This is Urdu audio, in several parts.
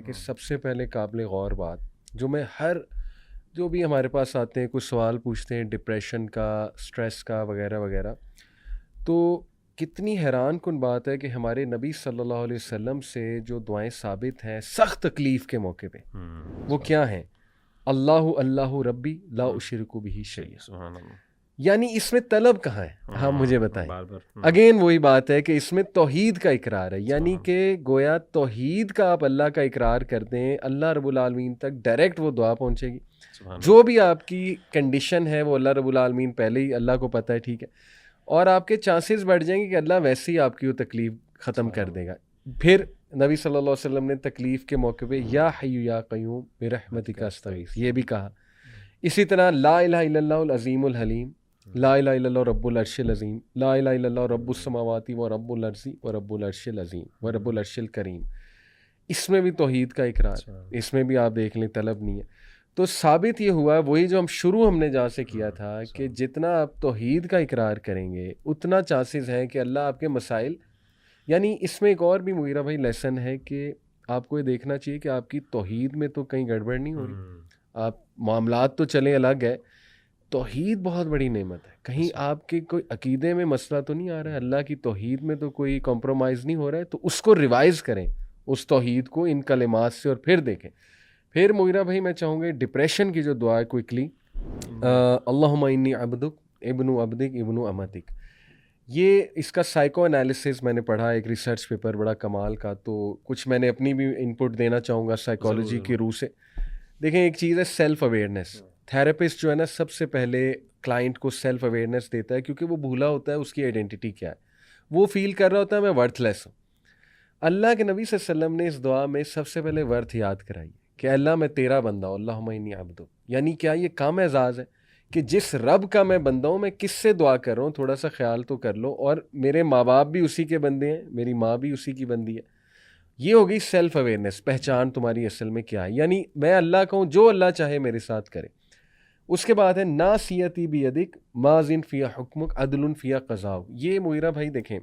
کہ سب سے پہلے قابل غور بات جو میں جو بھی ہمارے پاس آتے ہیں، کچھ سوال پوچھتے ہیں ڈپریشن کا، اسٹریس کا وغیرہ وغیرہ، تو کتنی حیران کن بات ہے کہ ہمارے نبی صلی اللہ علیہ وسلم سے جو دعائیں ثابت ہیں سخت تکلیف کے موقع پہ، وہ کیا ہیں؟ اللہ اللہ ربی لا اشرک بہ شیئا، یعنی اس میں طلب کہاں ہے؟ ہاں مجھے بتائیں. اگین وہی بات ہے کہ اس میں توحید کا اقرار ہے، یعنی کہ گویا توحید کا آپ اللہ کا اقرار کر دیں، اللہ رب العالمین تک ڈائریکٹ وہ دعا پہنچے گی. جو بھی آپ کی کنڈیشن ہے وہ اللہ رب العالمین پہلے ہی اللہ کو پتہ ہے، ٹھیک ہے، اور آپ کے چانسز بڑھ جائیں گے کہ اللہ ویسے ہی آپ کی وہ تکلیف ختم کر دے گا. پھر نبی صلی اللہ علیہ وسلم نے تکلیف کے موقع پہ یا حی یا قیوم برحمتک استغیث یہ بھی کہا. اسی طرح لا الہ الا اللہ العظیم الحلیم، لا الہ الا اللہ رب العرش العظیم، لا الہ الا اللہ رب السماوات و رب الارض و رب العرش العظیم و رب العرش الکریم. اس میں بھی توحید کا اقرار، اس میں بھی آپ دیکھ لیں طلب نہیں ہے. تو ثابت یہ ہوا وہی جو ہم نے جہاں سے کیا تھا کہ جتنا آپ توحید کا اقرار کریں گے اتنا چانسز ہیں کہ اللہ آپ کے مسائل، یعنی اس میں ایک اور بھی مغیرہ بھائی لیسن ہے کہ آپ کو یہ دیکھنا چاہیے کہ آپ کی توحید میں تو کہیں گڑبڑ نہیں ہو رہی. آپ معاملات تو چلیں الگ ہے، توحید بہت بڑی نعمت ہے. کہیں آپ کے کوئی عقیدے میں مسئلہ تو نہیں آ رہا ہے، اللہ کی توحید میں تو کوئی کمپرومائز نہیں ہو رہا ہے، تو اس کو ریوائز کریں، اس توحید کو ان کلمات سے، اور پھر دیکھیں. پھر مغیرہ بھائی میں چاہوں گے ڈپریشن کی جو دعا ہے کوئکلی، اللہم انی عبدک ابن عبدک ابن امتک. یہ اس کا سائیکو انالیسس میں نے پڑھا، ایک ریسرچ پیپر بڑا کمال کا، تو کچھ میں نے اپنی بھی انپٹ دینا چاہوں گا سائیکالوجی کی روح سے. دیکھیں ایک چیز ہے سیلف اویئرنیس. تھراپسٹ جو ہے نا سب سے پہلے کلائنٹ کو سیلف اویئرنیس دیتا ہے، کیونکہ وہ بھولا ہوتا ہے اس کی آئیڈینٹی کیا ہے، وہ فیل کر رہا ہوتا ہے میں ورتھ لیس ہوں. اللہ کے نبی صلی اللہ علیہ وسلم نے اس دعا میں سب سے پہلے ورتھ یاد کرائی کہ اللہ میں تیرا بندہ ہوں، اللہم انی عبدک. یعنی کیا یہ کم اعزاز ہے کہ جس رب کا میں بندہ ہوں، میں کس سے دعا کر رہا ہوں، تھوڑا سا خیال تو کر لو، اور میرے ماں باپ بھی اسی کے بندے ہیں، میری ماں بھی اسی کی بندی ہے. یہ ہوگی سیلف اویئرنیس، پہچان تمہاری اصل میں کیا ہے، یعنی میں اللہ کا ہوں، جو اللہ چاہے میرے ساتھ کرے. اس کے بعد ہے ناصیتی بیدک ماضٍ فی حکمک عدل فی قضاء. یہ مغیرہ بھائی دیکھیں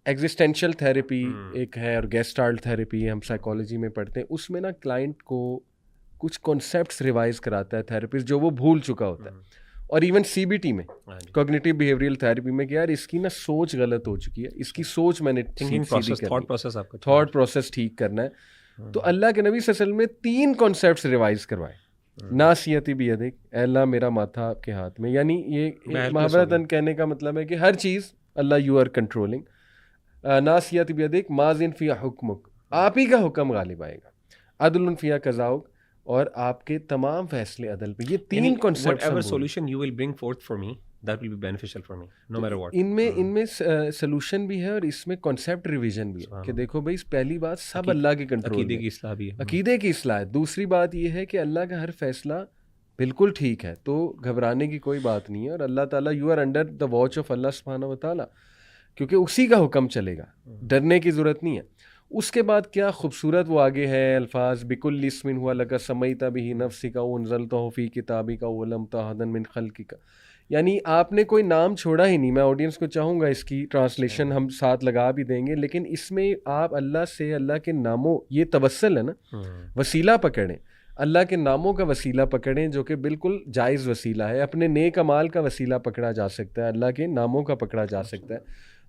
ایگزسٹینشیل تھیراپی ایک ہے اور گیسٹالٹ تھیراپی ہم سائیکالوجی میں پڑھتے ہیں. اس میں نا کلائنٹ کو کچھ کانسیپٹس ریوائز کراتا ہے تھیراپسٹ جو وہ بھول چکا ہوتا ہے. اور ایون سی بی ٹی میں کوگنیٹیو بیہیویئرل تھیراپی میں کہ یار اس کی نا سوچ غلط ہو چکی ہے، اس کی سوچ میں نے تھاٹ پروسیس ٹھیک کرنا ہے. تو اللہ کے نبی صلی اللہ علیہ وسلم نے 3 کانسیپٹس ریوائز کروائے. ناصیتی بیدک، اے اللہ میرا ماتھا آپ کے ہاتھ میں، یعنی یہ محبتاً کہنے کا مطلب ہے کہ ہر چیز اللہ یو آر کنٹرولنگ. ناصیتی بیدک ماضٍ فی حکمک، آپ ہی کا حکم غالب آئے گا. عدل فی قضاءک، اور آپ کے تمام فیصلے عدل پہ. یہ 3 کانسیپٹ ان میں سولوشن بھی ہے اور اس میں کانسیپٹ ریویژن بھی ہے کہ دیکھو بھائی پہلی بات سب اللہ کے کنٹرول میں، عقیدے کی اصلاح ہے. دوسری بات یہ ہے کہ اللہ کا ہر فیصلہ بالکل ٹھیک ہے، تو گھبرانے کی کوئی بات نہیں ہے. اور اللہ تعالیٰ you are under the watch of اللہ سبحانہ و تعالیٰ، کیونکہ اسی کا حکم چلے گا، ڈرنے کی ضرورت نہیں ہے. اس کے بعد کیا خوبصورت وہ آگے ہے الفاظ، بکل اسم ہوا لک سمیت بہ نفسک وانزلتہ فی کتابک وعلمتہ احدا من خلقک. یعنی آپ نے کوئی نام چھوڑا ہی نہیں. میں آڈینس کو چاہوں گا اس کی ٹرانسلیشن ہم ساتھ لگا بھی دیں گے، لیکن اس میں آپ اللہ سے، اللہ کے ناموں، یہ توسل ہے نا، وسیلہ پکڑیں، اللہ کے ناموں کا وسیلہ پکڑیں جو کہ بالکل جائز وسیلہ ہے. اپنے نیک اعمال کا وسیلہ پکڑا جا سکتا ہے، اللہ کے ناموں کا پکڑا جا سکتا ہے.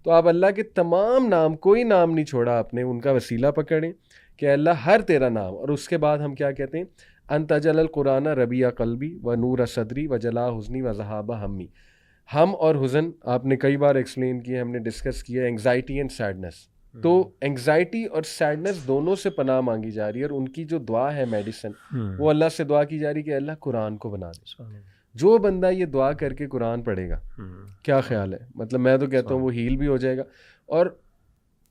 تو آپ اللہ کے تمام نام، کوئی نام نہیں چھوڑا آپ نے، ان کا وسیلہ پکڑیں کہ اللہ ہر تیرا نام. اور اس کے بعد ہم کیا کہتے ہیں، انت جل القرآن ربیع قلبی و نور صدری و جلا حزنی و ذہاب ہمی. ہم اور حزن آپ نے کئی بار ایکسپلین کیا، ہم نے ڈسکس کیا انگزائٹی اینڈ سیڈنس. تو انگزائٹی اور سیڈنس دونوں سے پناہ مانگی جا رہی ہے، اور ان کی جو دعا ہے میڈیسن، وہ اللہ سے دعا کی جا رہی کہ اللہ قرآن کو بنا دے. جو بندہ یہ دعا کر کے قرآن پڑھے گا، کیا خیال ہے، مطلب میں تو کہتا ہوں وہ ہیل بھی ہو جائے گا، اور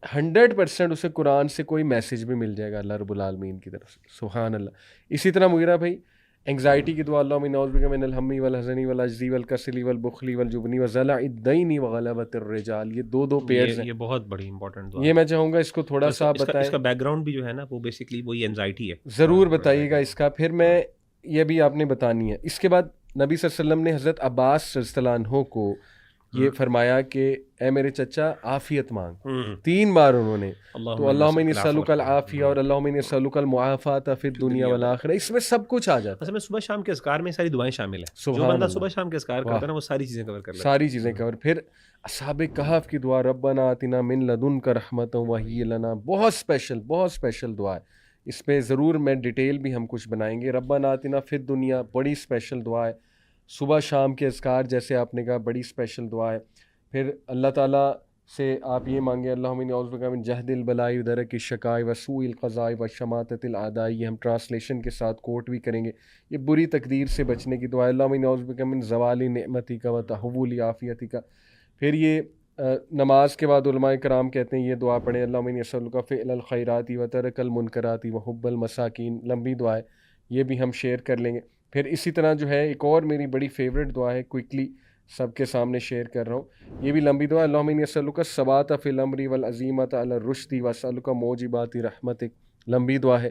100% اسے قرآن سے کوئی میسیج بھی مل جائے گا اللہ رب العالمین کی طرف سے. سبحان اللہ. اسی طرح مغیرہ بھائی انگزائٹی کی دعا، اللہم انی اعوذ بک من الہم والحزن والعجز والکسل والبخل والجبن وضلع الدین وغلبۃ الرجال. یہ 2 پیئرز ہیں، یہ بہت بڑی امپورٹنٹ دعا. یہ میں چاہوں گا اس کو تھوڑا سا بتائیں. اس کا بیک گراؤنڈ بھی جو ہے نا وہ بیسیکلی وہی اینزائٹی ہے، ضرور بتائیے گا اس کا. پھر میں یہ بھی آپ نے بتانی ہے. اس کے بعد نبی صلی اللہ علیہ وسلم نے حضرت عباس رضی اللہ عنہ کو یہ فرمایا کہ اے میرے چچا عافیت مانگ، ہوں 3 بار انہوں نے، اللہم تو اللہم انی نسألک اسألک العافیہ اور اللہم انی اسألک المعافات فی الدنیا والآخرہ، اس میں سب کچھ آ جاتا ہے. اصل میں صبح شام کے اذکار میں ساری دعائیں شامل ہیں. جو سبحان بندہ اللہ، صبح شام کے اذکار کرتا ہے نا وہ ساری چیزیں کور کر لیتا ہے. ساری چیزیں کور. پھر اصحاب کہف کی دعا ربنا آتنا من لدنک رحمۃ وہی لنا، بہت اسپیشل دعا ہے. اس پہ ضرور میں ڈیٹیل بھی ہم کچھ بنائیں گے. ربنا آتنا فی الدنیا بڑی اسپیشل دعا ہے. صبح شام کے اذکار جیسے آپ نے کہا بڑی اسپیشل دعا ہے. پھر اللہ تعالیٰ سے آپ یہ مانگیں اللہم انی اعوذ بک من جہد البلاء ودرک الشقاء وسوء القضاء وشماتۃ الاعداء. یہ ہم ٹرانسلیشن کے ساتھ کوٹ بھی کریں گے. یہ بری تقدیر سے بچنے کی دعا ہے. اللہم انی اعوذ بک من زوال نعمتک وتحول عافیتک. پھر یہ نماز کے بعد علماء کرام کہتے ہیں یہ دعا پڑھیں اللہم انی اسألک فعل الخیرات وترک المنکرات وحب المساکین. لمبی دعا ہے، یہ بھی ہم شیئر کر لیں گے. پھر اسی طرح جو ہے ایک اور میری بڑی فیوریٹ دعا ہے، کوئکلی سب کے سامنے شیئر کر رہا ہوں، یہ بھی لمبی دعا ہے. اللہم انی اسألک الثبات فی الامر والعزیمۃ علی الرشد واسألک موجبات رحمتک. لمبی دعا ہے.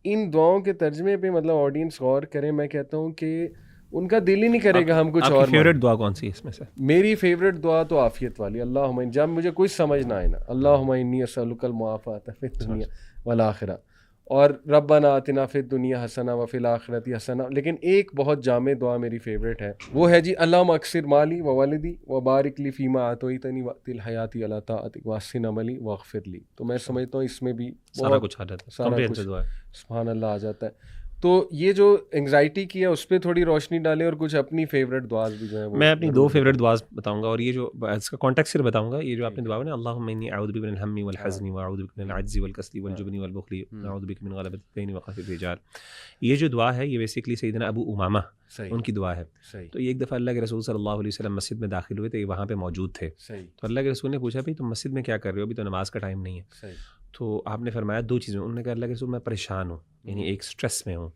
ان دعاؤں کے ترجمے پہ مطلب آڈینس غور کریں. میں کہتا ہوں کہ ان کا دل ہی نہیں کرے گا ہم کچھ اور. آپ کی فیوریٹ دعا کون سی ہے اس میں سے؟ میری فیوریٹ دعا تو عافیت والی، اللہم جب مجھے کوئی سمجھ نہ آئے نا، اللہم انی اسألک المعافات فی الدنیا والآخرہ، اور ربنا آتنا فی الدنیا حسنہ وفی الآخرۃ حسنہ. لیکن ایک بہت جامع دعا میری فیوریٹ ہے، وہ ہے جی اللہم اکثر مالی وولدی وبارک لی فیما اعطیتنی وقت الحیاتی علی طاعتک واحسن عملی واغفر لی. تو میں سمجھتا ہوں اس میں بھی سارا کچھ آ جاتا ہے، سارا comprehensive کچھ دعا ہے. سبحان اللہ آ جاتا ہے. تو یہ جو انگزائٹی کی ہے اس پہ تھوڑی روشنی ڈالیں، اور کچھ اپنی فیوریٹ دعاز بھی جو ہیں میں اپنی 2 فیوریٹ دعاز بتاؤں گا، اور یہ جو اس کا کانٹیکسٹ صرف بتاؤں گا. یہ جو آپ نے دعا ہے نا اللہم انی اعوذ بک من الہم والحزن واعوذ بک من العجز والکسل والجبن والبخل واعوذ بک من غلبۃ الدین وقہر الرجال. یہ جو دعا ہے یہ بیسیکلی سیدنا ابو امامہ ان کی دعا ہے. تو یہ ایک دفعہ اللہ کے رسول صلی اللہ علیہ وسلم مسجد میں داخل ہوئے تو یہ وہاں پہ موجود تھے. تو اللہ کے رسول نے پوچھا بھائی تم مسجد میں کیا کر رہے ہو، ابھی تو نماز کا ٹائم نہیں ہے. تو آپ نے فرمایا 2 چیزیں. انہوں نے کہا اللہ کے رسول میں پریشان ہوں، یعنی ایک اسٹریس میں ہوں،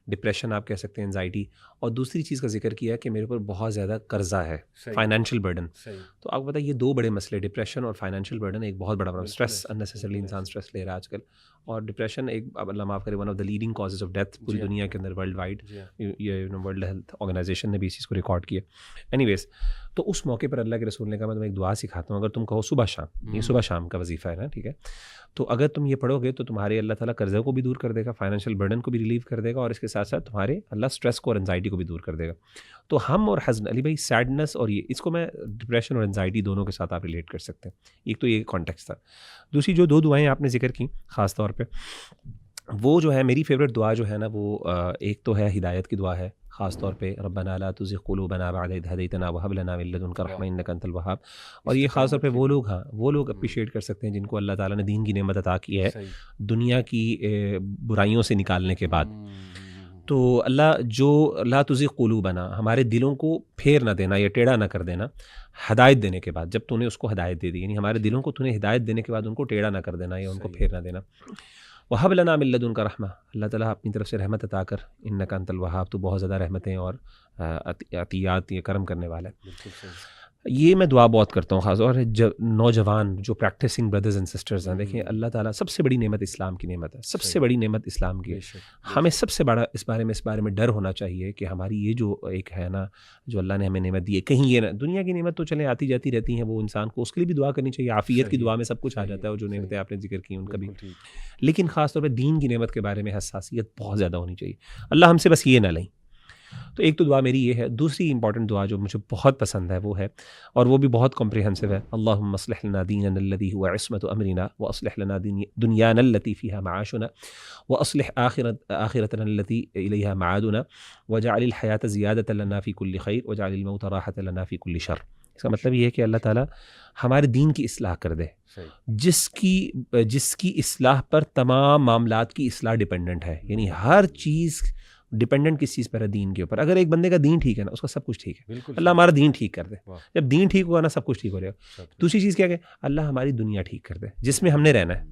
ڈپریشن آپ کہہ سکتے ہیں، انزائٹی، اور دوسری چیز کا ذکر کیا کہ میرے اوپر بہت زیادہ قرضہ ہے، فائنینشیل برڈن. تو آپ کو پتہ یہ 2 بڑے مسئلے، ڈپریشن اور فائنینشیل برڈن، ایک بہت بڑا پرابلم. اسٹریس اننیسیسریلی انسان اسٹریس لے رہا ہے آج کل، اور ڈپریشن ایک اللہ معاف کرے one of the leading causes of death پوری دنیا کے اندر ورلڈ وائڈ. یہ ورلڈ ہیلتھ آرگنائزیشن نے بھی اس چیز کو ریکارڈ کیا. اینی ویز تو اس موقع پر اللہ کے رسول نے کہا میں تمہیں ایک دعا سکھاتا ہوں، اگر تم کہو صبح شام، یہ صبح شام کا وظیفہ ہے نا، ٹھیک ہے، تو اگر تم یہ پڑھو گے تو تمہارے اللہ تعالیٰ قرضے کو بھی دور کر دے گا، فائنینشیل برڈن کو بھی ریلیو کر دے گا، اور اس کے ساتھ ساتھ تمہارے اللہ اسٹریس کو اور انزائٹی کو بھی دور کر دے گا. تو ہم اور حزن، علی بھائی سیڈنس، اور یہ اس کو میں ڈپریشن اور انزائٹی دونوں کے ساتھ آپ ریلیٹ کر سکتے ہیں. ایک تو یہ کانٹیکسٹ تھا. دوسری جو 2 دعائیں آپ نے ذکر کی خاص طور پہ، وہ جو ہے میری فیوریٹ دعا جو ہے نا، وہ ایک تو ہے ہدایت کی دعا ہے خاص طور پہ ربنا لا تزغ قلوبنا بعد إذ هديتنا وهب لنا من لدنك رحمة إنك أنت الوهاب. اور یہ خاص طور پہ وہ لوگ اپریشیٹ کر سکتے ہیں جن کو اللہ تعالیٰ نے دین کی نعمت عطا کی ہے دنیا کی برائیوں سے نکالنے کے بعد. تو اللہ جو لا تزغ قلوبنا، ہمارے دلوں کو پھیر نہ دینا یا ٹیڑھا نہ کر دینا ہدایت دینے کے بعد. جب تو نے اس کو ہدایت دے دی، یعنی ہمارے دلوں کو تو نے ہدایت دینے کے بعد ان کو ٹیڑھا نہ کر دینا یا ان کو پھیر نہ دینا. وہب لنا من لدنک رحمہ، اللہ تعالیٰ اپنی طرف سے رحمت عطا کر، انک انت الوہاب، تو بہت زیادہ رحمتیں اور عطیات یہ کرم کرنے والا ہے. یہ میں دعا بہت کرتا ہوں خاص. اور نوجوان جو پریکٹسنگ بردرز اینڈ سسٹرز ہیں، دیکھیں اللہ تعالیٰ سب سے بڑی نعمت اسلام کی نعمت ہے، سب سے بڑی نعمت اسلام کی ہے. ہمیں سب سے بڑا اس بارے میں ڈر ہونا چاہیے کہ ہماری یہ جو ایک ہے نا، جو اللہ نے ہمیں نعمت دی ہے، کہیں یہ دنیا کی نعمت تو چلیں آتی جاتی رہتی ہیں، وہ انسان کو اس کے لیے بھی دعا کرنی چاہیے. عافیت کی دعا میں سب کچھ آ جاتا ہے، اور جو نعمتیں آپ نے ذکر کی ان کا بھی. لیکن خاص طور پہ دین کی نعمت کے بارے میں حساسیت بہت زیادہ ہونی چاہیے. اللہ ہم سے بس یہ نہ لیں. تو ایک تو دعا میری یہ ہے. دوسری امپورٹنٹ دعا جو مجھے بہت پسند ہے وہ ہے، اور وہ بھی بہت کمپریہنسو ہے، اللہم اصلح لنا دیننا الذی هو عصمۃ امرنا واصلح لنا دنیانا التي فيها معاشنا واصلح آخرتنا التي الیہا معادنا واجعل الحیاة زیادۃ لنا فی کل خیر واجعل الموت راحۃ لنا فی کل شر. اس کا مطلب یہ ہے کہ اللہ تعالیٰ ہمارے دین کی اصلاح کر دے، جس کی اصلاح پر تمام معاملات کی اصلاح ڈپینڈنٹ ہے. یعنی ہر چیز ڈپینڈنٹ کس چیز پر ہے؟ دین کے اوپر. اگر ایک بندے کا دین ٹھیک ہے نا، اس کا سب کچھ ٹھیک ہے. اللہ ہمارا دین ٹھیک کر دے. جب دین ٹھیک ہوگا نا، سب کچھ ٹھیک ہو جائے گا. دوسری چیز کیا کہ اللہ ہماری دنیا ٹھیک کر دے جس میں ہم نے رہنا ہے.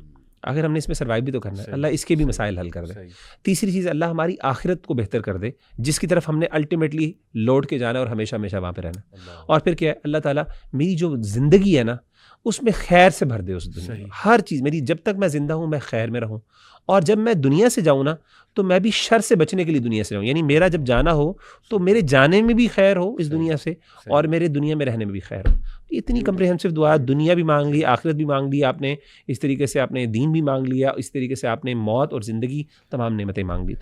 اگر ہم نے اس میں سروائیو بھی تو کرنا ہے، اللہ اس کے بھی مسائل حل کر دے. تیسری چیز، اللہ ہماری آخرت کو بہتر کر دے جس کی طرف ہم نے الٹیمیٹلی لوٹ کے جانا ہے اور ہمیشہ ہمیشہ وہاں پہ رہنا. اور پھر کیا ہے، اللہ تعالیٰ میری جو زندگی ہے نا، اس میں خیر سے بھر دے اس دنیا صحیح. میں. ہر چیز میری جب تک میں زندہ ہوں میں خیر میں رہوں, اور جب میں دنیا سے جاؤں نا تو میں بھی شر سے بچنے کے لیے دنیا سے جاؤں, یعنی میرا جب جانا ہو تو میرے جانے میں بھی خیر ہو اس دنیا سے, اور میرے دنیا میں رہنے میں بھی خیر ہو. اتنی کمپریہنسو دعا, دنیا بھی مانگ لی, آخرت بھی مانگ لی آپ نے, اس طریقے سے آپ نے دین بھی مانگ لیا, اس طریقے سے آپ نے موت اور زندگی تمام نعمتیں مانگ لی.